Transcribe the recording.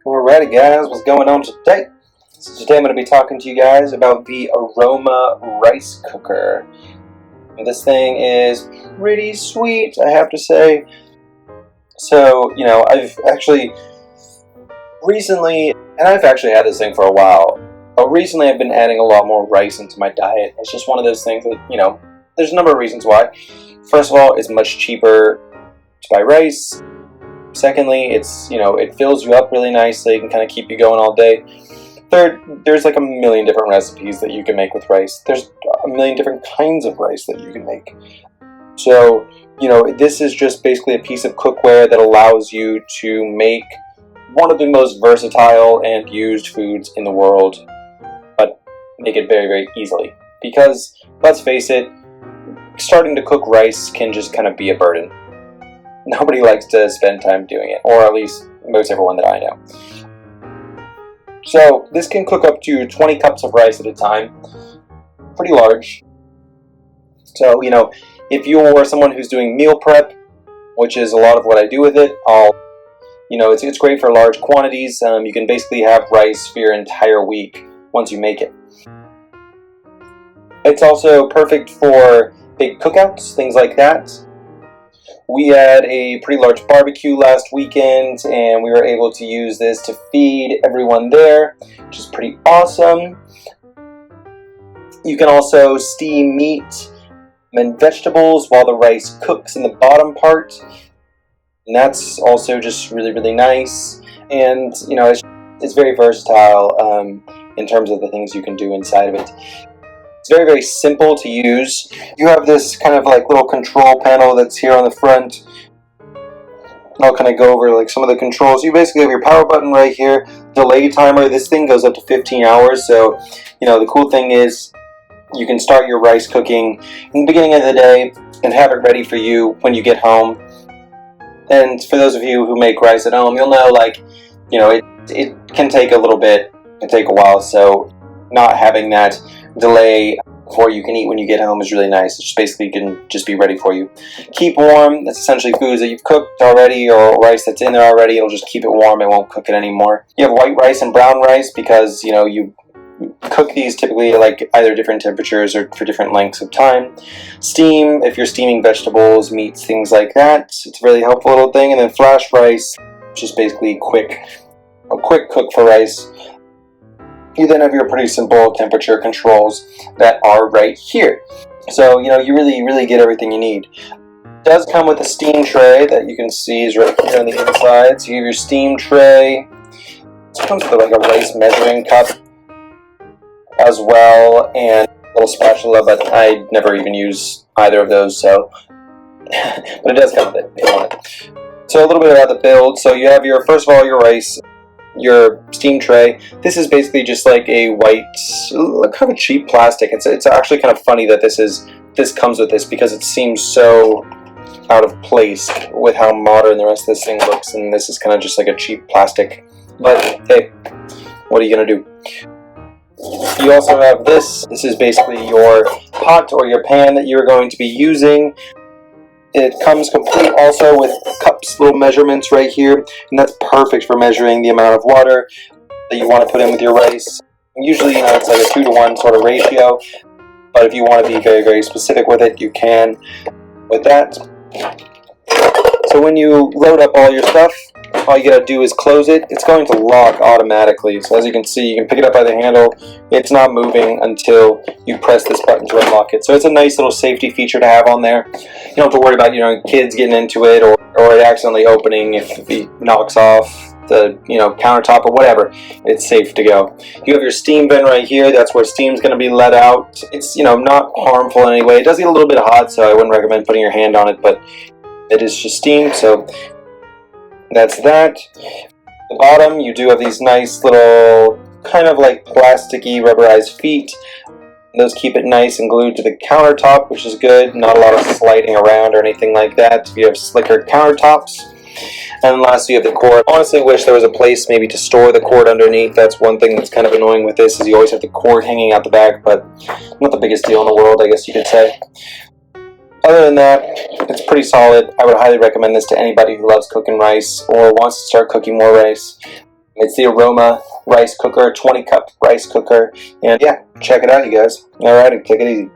Alrighty guys, what's going on today? So today I'm going to be talking to you guys about the Aroma rice cooker. This thing is pretty sweet, I have to say. So, I've actually had this thing for a while, but recently I've been adding a lot more rice into my diet. It's just one of those things that, there's a number of reasons why. First of all, it's much cheaper to buy rice. Secondly, it fills you up really nicely. It can kind of keep you going all day. Third, there's like a million different recipes that you can make with rice. There's a million different kinds of rice that you can make. So, this is just basically a piece of cookware that allows you to make one of the most versatile and used foods in the world, but make it very, very easily. Because, let's face it, starting to cook rice can just kind of be a burden. Nobody likes to spend time doing it, or at least most everyone that I know. So this can cook up to 20 cups of rice at a time, pretty large. So, if you're someone who's doing meal prep, which is a lot of what I do with it, it's great for large quantities. You can basically have rice for your entire week once you make it. It's also perfect for big cookouts, things like that. We had a pretty large barbecue last weekend, and we were able to use this to feed everyone there, which is pretty awesome. You can also steam meat and vegetables while the rice cooks in the bottom part, and that's also just really, really nice. And it's very versatile in terms of the things you can do inside of it. It's very, very simple to use. You have this kind of like little control panel that's here on the front. I'll kind of go over like some of the controls. You basically have your power button right here, delay timer. This thing goes up to 15 hours. So, the cool thing is you can start your rice cooking in the beginning of the day and have it ready for you when you get home. And for those of you who make rice at home, you'll know it can take a little bit, it can take a while. So not having that delay before you can eat when you get home is really nice. It just basically can just be ready for you. Keep warm, that's essentially foods that you've cooked already or rice that's in there already. It'll just keep it warm, it won't cook it anymore. You have white rice and brown rice because you cook these typically like either different temperatures or for different lengths of time. Steam, if you're steaming vegetables, meats, things like that, it's a really helpful little thing. And then flash rice, which is basically a quick cook for rice. You then have your pretty simple temperature controls that are right here. So, you really get everything you need. It does come with a steam tray that you can see is right here on the inside. So you have your steam tray. It comes with like a rice measuring cup as well, and a little spatula, but I never even use either of those, so but it does come with it if you want it. So a little bit about the build. So you have first of all your rice, your steam tray. This is basically just like a white, kind of a cheap plastic. It's actually kind of funny that this comes with this because it seems so out of place with how modern the rest of this thing looks, and this is kind of just like a cheap plastic. But hey, what are you gonna do? You also have this. This is basically your pot or your pan that you're going to be using. It comes complete also with cups, little measurements right here, and that's perfect for measuring the amount of water that you want to put in with your rice. Usually, it's like a 2-to-1 sort of ratio, but if you want to be very, very specific with it, you can with that. So when you load up all your stuff, all you gotta do is close it. It's going to lock automatically. So as you can see, you can pick it up by the handle. It's not moving until you press this button to unlock it. So it's a nice little safety feature to have on there. You don't have to worry about kids getting into it or it accidentally opening if it knocks off the countertop or whatever. It's safe to go. You have your steam bin right here. That's where steam's going to be let out. It's not harmful in any way. It does get a little bit hot, so I wouldn't recommend putting your hand on it, but it is just steam, so that's that. At the bottom, you do have these nice little kind of like plasticky rubberized feet. Those keep it nice and glued to the countertop, which is good. Not a lot of sliding around or anything like that if you have slicker countertops. And lastly, you have the cord. I honestly wish there was a place maybe to store the cord underneath. That's one thing that's kind of annoying with this, is you always have the cord hanging out the back, but not the biggest deal in the world, I guess you could say. Other than that, it's pretty solid. I would highly recommend this to anybody who loves cooking rice or wants to start cooking more rice. It's the Aroma rice cooker, 20 cup rice cooker. And yeah, check it out, you guys. Alrighty, take it easy.